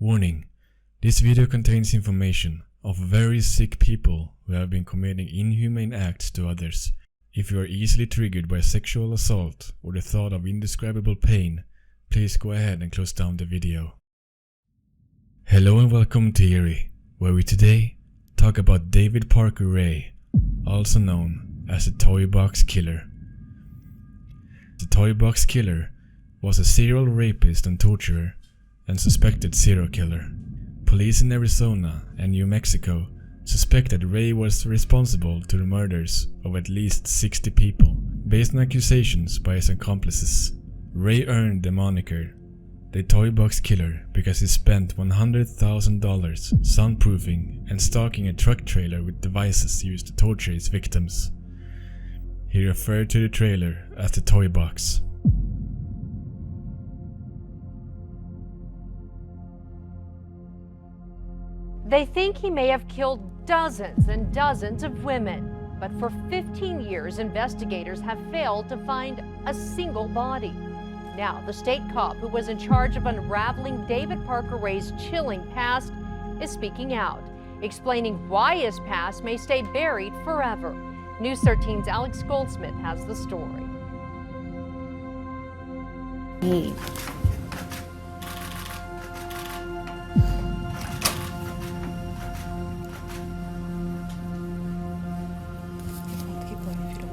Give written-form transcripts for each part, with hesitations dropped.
Warning: this video contains information of very sick people who have been committing inhumane acts to others. If you are easily triggered by sexual assault or the thought of indescribable pain, please go ahead and close down the video. Hello and welcome to Eery, where we today talk about David Parker Ray, also known as the Toy Box Killer. The Toy Box Killer was a serial rapist and torturer and suspected serial killer. Police in Arizona and New Mexico suspected Ray was responsible to the murders of at least 60 people, based on accusations by his accomplices. Ray earned the moniker the Toy Box Killer because he spent $100,000 soundproofing and stocking a truck trailer with devices used to torture his victims. He referred to the trailer as the Toy Box. They think he may have killed dozens and dozens of women, but for 15 years investigators have failed to find a single body. Now, the state cop who was in charge of unraveling David Parker Ray's chilling past is speaking out, explaining why his past may stay buried forever. News 13's Alex Goldsmith has the story.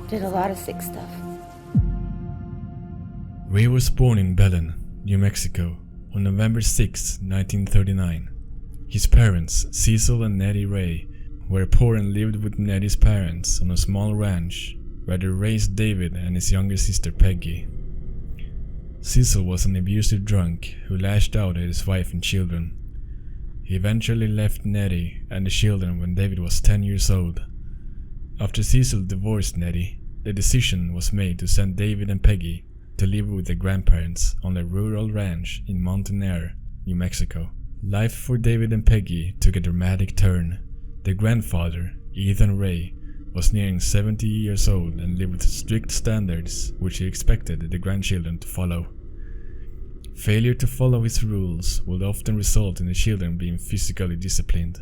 Did a lot of sick stuff. Ray was born in Belen, New Mexico on November 6, 1939. His parents, Cecil and Nettie Ray, were poor and lived with Nettie's parents on a small ranch where they raised David and his younger sister Peggy. Cecil was an abusive drunk who lashed out at his wife and children. He eventually left Nettie and the children when David was 10 years old. After Cecil divorced Nettie, the decision was made to send David and Peggy to live with their grandparents on a rural ranch in Mountain Air, New Mexico. Life for David and Peggy took a dramatic turn. Their grandfather, Ethan Ray, was nearing 70 years old and lived with strict standards which he expected the grandchildren to follow. Failure to follow his rules would often result in the children being physically disciplined.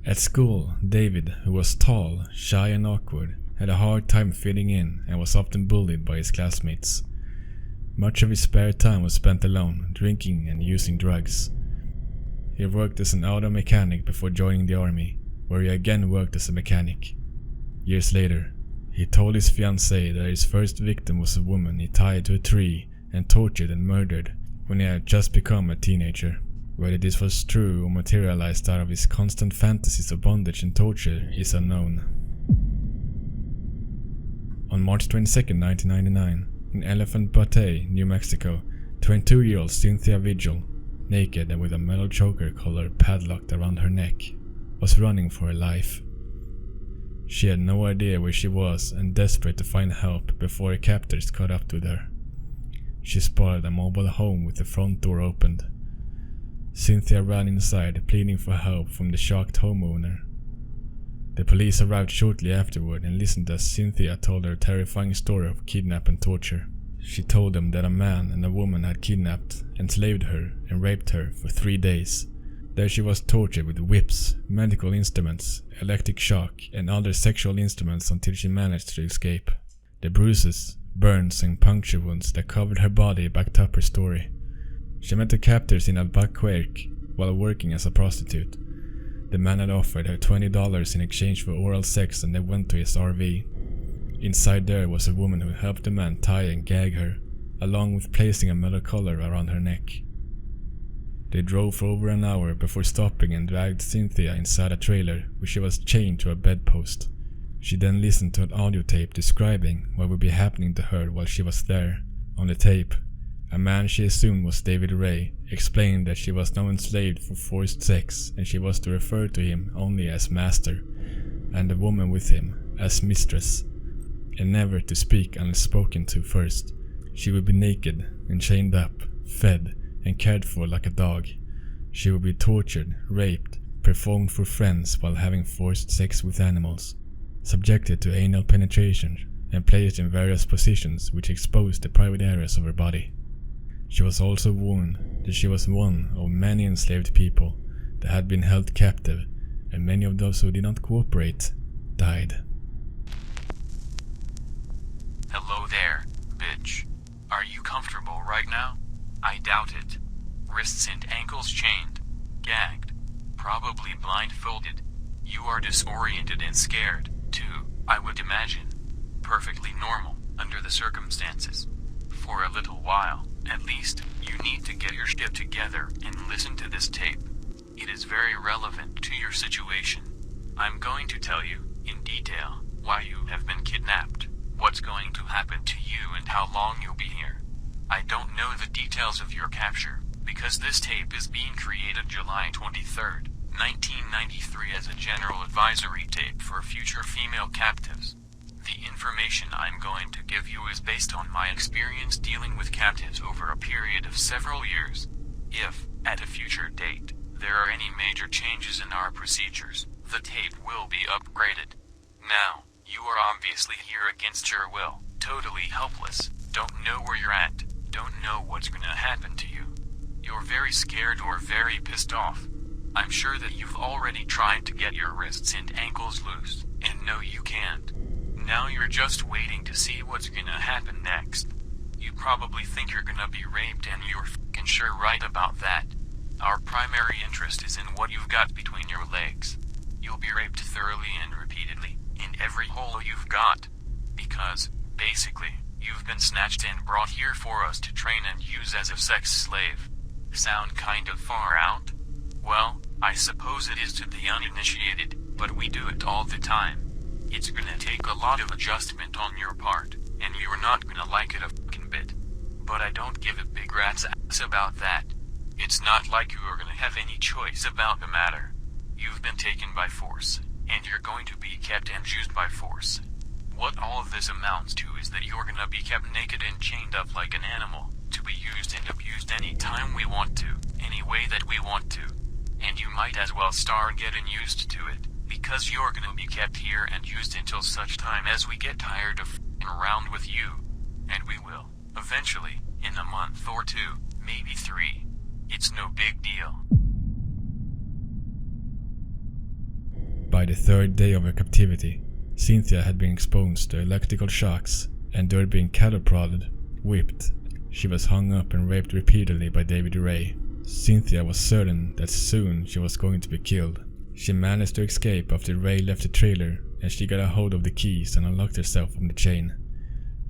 At school, David, who was tall, shy and awkward, had a hard time fitting in and was often bullied by his classmates. Much of his spare time was spent alone, drinking and using drugs. He worked as an auto mechanic before joining the army, where he again worked as a mechanic. Years later, he told his fiancée that his first victim was a woman he tied to a tree and tortured and murdered when he had just become a teenager. Whether this was true or materialized out of his constant fantasies of bondage and torture is unknown. On March 22, 1999, in Elephant Butte, New Mexico, 22-year-old Cynthia Vigil, naked and with a metal choker collar padlocked around her neck, was running for her life. She had no idea where she was and desperate to find help before her captors caught up with her. She spotted a mobile home with the front door opened. Cynthia ran inside, pleading for help from the shocked homeowner. The police arrived shortly afterward and listened as Cynthia told her terrifying story of kidnap and torture. She told them that a man and a woman had kidnapped, enslaved her and raped her for 3 days. There she was tortured with whips, medical instruments, electric shock and other sexual instruments until she managed to escape. The bruises, burns and puncture wounds that covered her body backed up her story. She met the captors in Albuquerque while working as a prostitute. The man had offered her $20 in exchange for oral sex and they went to his RV. Inside there was a woman who helped the man tie and gag her, along with placing a metal collar around her neck. They drove for over an hour before stopping and dragged Cynthia inside a trailer where she was chained to a bedpost. She then listened to an audio tape describing what would be happening to her while she was there. On the tape, a man she assumed was David Ray explained that she was now enslaved for forced sex and she was to refer to him only as master, and the woman with him as mistress, and never to speak unless spoken to first. She would be naked and chained up, fed and cared for like a dog. She would be tortured, raped, performed for friends while having forced sex with animals, subjected to anal penetration and placed in various positions which exposed the private areas of her body. She was also warned that she was one of many enslaved people that had been held captive, and many of those who did not cooperate died. Hello there, bitch. Are you comfortable right now? I doubt it. Wrists and ankles chained, gagged, probably blindfolded. You are disoriented and scared, too, I would imagine. Perfectly normal, under the circumstances. For a little while, at least, you need to get your shit together and listen to this tape. It is very relevant to your situation. I'm going to tell you, in detail, why you have been kidnapped, what's going to happen to you and how long you'll be here. I don't know the details of your capture, because this tape is being created July 23rd, 1993 as a general advisory tape for future female captives. The information I'm going to give you is based on my experience dealing with captives over a period of several years. If, at a future date, there are any major changes in our procedures, the tape will be upgraded. Now, you are obviously here against your will, totally helpless, don't know where you're at, don't know what's gonna happen to you. You're very scared or very pissed off. I'm sure that you've already tried to get your wrists and ankles loose, and no you can't. Now you're just waiting to see what's gonna happen next. You probably think you're gonna be raped and you're f***ing sure right about that. Our primary interest is in what you've got between your legs. You'll be raped thoroughly and repeatedly, in every hole you've got. Because, basically, you've been snatched and brought here for us to train and use as a sex slave. Sound kind of far out? Well, I suppose it is to the uninitiated, but we do it all the time. It's gonna take a lot of adjustment on your part, and you're not gonna like it a fucking bit. But I don't give a big rat's ass about that. It's not like you are gonna have any choice about the matter. You've been taken by force, and you're going to be kept and used by force. What all of this amounts to is that you're gonna be kept naked and chained up like an animal, to be used and abused any time we want to, any way that we want to. And you might as well start getting used to it, because you're gonna be kept here and used until such time as we get tired of f***ing around with you. And we will, eventually, in a month or 2, maybe 3. It's no big deal. By the third day of her captivity, Cynthia had been exposed to electrical shocks, and during being cattle prodded, whipped, she was hung up and raped repeatedly by David Ray. Cynthia was certain that soon she was going to be killed. She managed to escape after Ray left the trailer, and she got a hold of the keys and unlocked herself from the chain.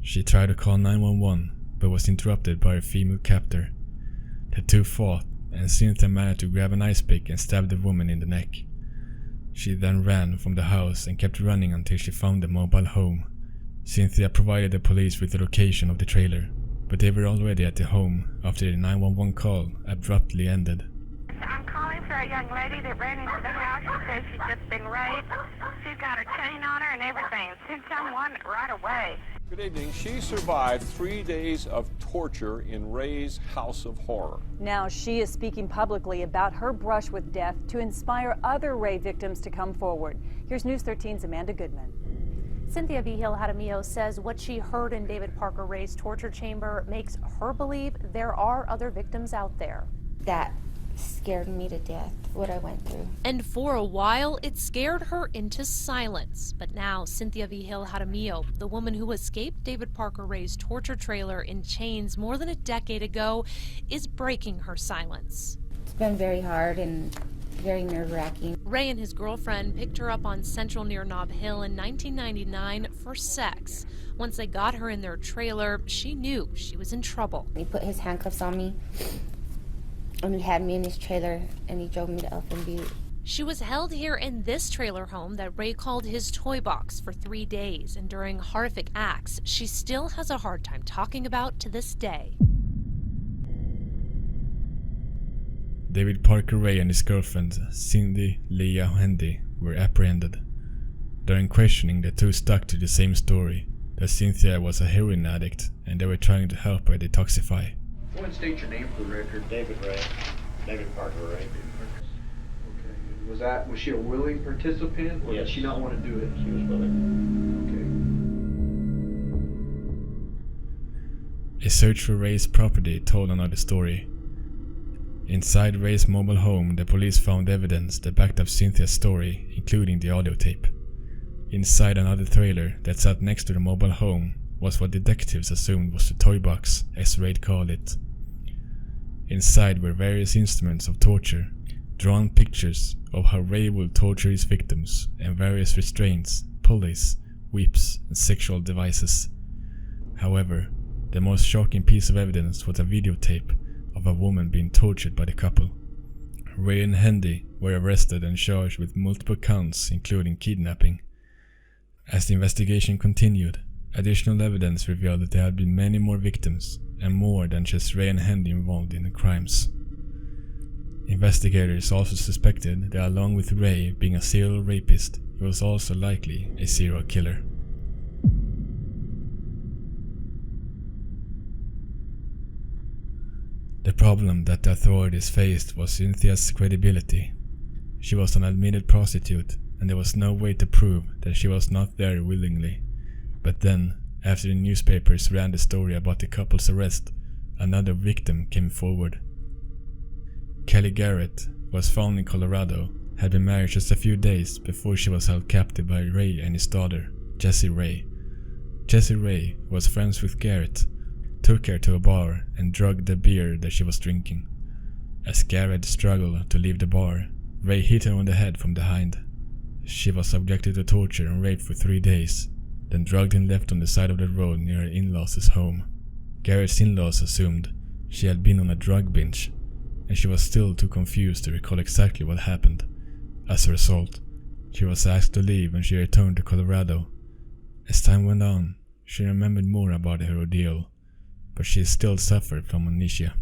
She tried to call 911, but was interrupted by her female captor. The two fought, and Cynthia managed to grab an ice pick and stab the woman in the neck. She then ran from the house and kept running until she found the mobile home. Cynthia provided the police with the location of the trailer, but they were already at the home after the 911 call abruptly ended. I'm calling for a young lady that ran into the house. She says she's just been raped. She's got her chain on her and everything. Send someone right away. Good evening. She survived 3 days of torture in Ray's house of horror. Now she is speaking publicly about her brush with death to inspire other Ray victims to come forward. Here's News 13's Amanda Goodman. Cynthia Vigil Jaramillo says what she heard in David Parker Ray's torture chamber makes her believe there are other victims out there. That scared me to death, what I went through. And for a while, it scared her into silence. But now, Cynthia Vigil Jaramillo, the woman who escaped David Parker Ray's torture trailer in chains more than a decade ago, is breaking her silence. It's been very hard and very nerve-wracking. Ray and his girlfriend picked her up on Central near Nob Hill in 1999 for sex. Once they got her in their trailer, she knew she was in trouble. He put his handcuffs on me, and he had me in his trailer, and he drove me to Elfin Butte. She was held here in this trailer home that Ray called his toy box for 3 days, and during horrific acts, she still has a hard time talking about to this day. David Parker Ray and his girlfriend, Cindy Leah Hendy, were apprehended. During questioning, the two stuck to the same story, that Cynthia was a heroin addict and they were trying to help her detoxify. Go ahead and state your name for the record. David Ray. David Parker Ray. Okay. Was she a willing participant, or Yes. did she not want to do it? She was willing. Okay. A search for Ray's property told another story. Inside Ray's mobile home, the police found evidence that backed up Cynthia's story, including the audio tape. Inside another trailer that sat next to the mobile home was what detectives assumed was the toy box, as Ray called it. Inside were various instruments of torture, drawn pictures of how Ray would torture his victims, and various restraints, pulleys, whips, and sexual devices. However, the most shocking piece of evidence was a videotape of a woman being tortured by the couple. Ray and Hendy were arrested and charged with multiple counts, including kidnapping. As the investigation continued, additional evidence revealed that there had been many more victims, and more than just Ray and Hendy involved in the crimes. Investigators also suspected that along with Ray being a serial rapist, he was also likely a serial killer. The problem that the authorities faced was Cynthia's credibility. She was an admitted prostitute, and there was no way to prove that she was not there willingly. But then, after the newspapers ran the story about the couple's arrest, another victim came forward. Kelly Garrett was found in Colorado, had been married just a few days before she was held captive by Ray and his daughter, Jessie Ray. Jessie Ray was friends with Garrett, took her to a bar and drugged the beer that she was drinking. As Garrett struggled to leave the bar, Ray hit her on the head from behind. She was subjected to torture and rape for 3 days, then drugged and left on the side of the road near her in-laws' home. Garrett's in-laws assumed she had been on a drug binge, and she was still too confused to recall exactly what happened. As a result, she was asked to leave and she returned to Colorado. As time went on, she remembered more about her ordeal, but she still suffered from amnesia.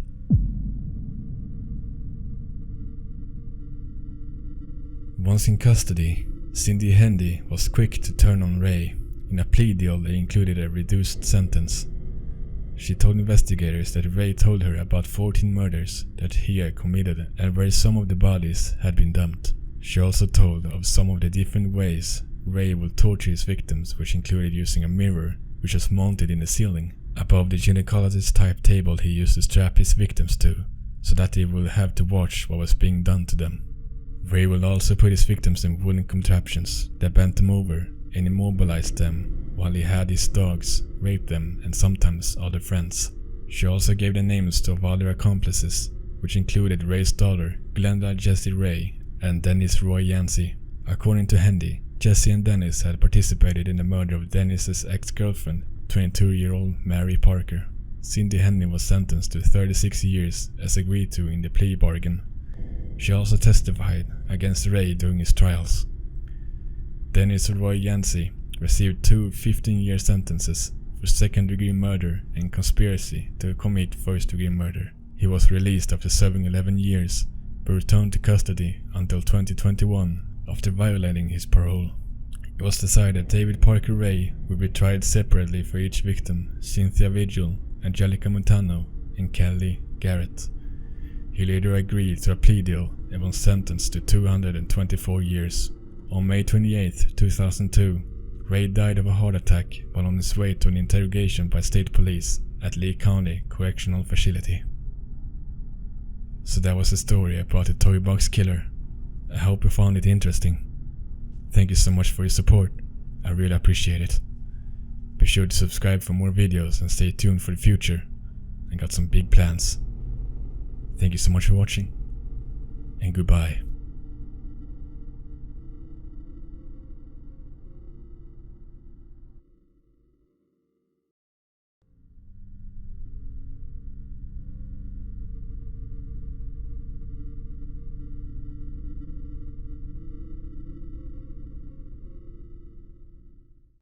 Once in custody, Cindy Hendy was quick to turn on Ray. In a plea deal that included a reduced sentence. She told investigators that Ray told her about 14 murders that he had committed and where some of the bodies had been dumped. She also told of some of the different ways Ray would torture his victims, which included using a mirror which was mounted in the ceiling above the gynecologist-type table he used to strap his victims to, so that they would have to watch what was being done to them. Ray would also put his victims in wooden contraptions that bent them over and immobilized them while he had his dogs rape them and sometimes other friends. She also gave the names of other accomplices, which included Ray's daughter, Glenda Jessie Ray, and Dennis Roy Yancey. According to Hendy, Jessie and Dennis had participated in the murder of Dennis's ex-girlfriend, 22-year-old Mary Parker. Cindy Hendy was sentenced to 36 years as agreed to in the plea bargain. She also testified against Ray during his trials. Dennis Roy Yancey received 2 15-year sentences for second-degree murder and conspiracy to commit first-degree murder. He was released after serving 11 years, but returned to custody until 2021 after violating his parole. It was decided David Parker Ray would be tried separately for each victim, Cynthia Vigil, Angelica Montano, and Kelly Garrett. He later agreed to a plea deal and was sentenced to 224 years. On May 28, 2002, Ray died of a heart attack while on his way to an interrogation by state police at Lee County Correctional Facility. So that was the story about the toy box killer. I hope you found it interesting. Thank you so much for your support. I really appreciate it. Be sure to subscribe for more videos and stay tuned for the future. I got some big plans. Thank you so much for watching, and goodbye.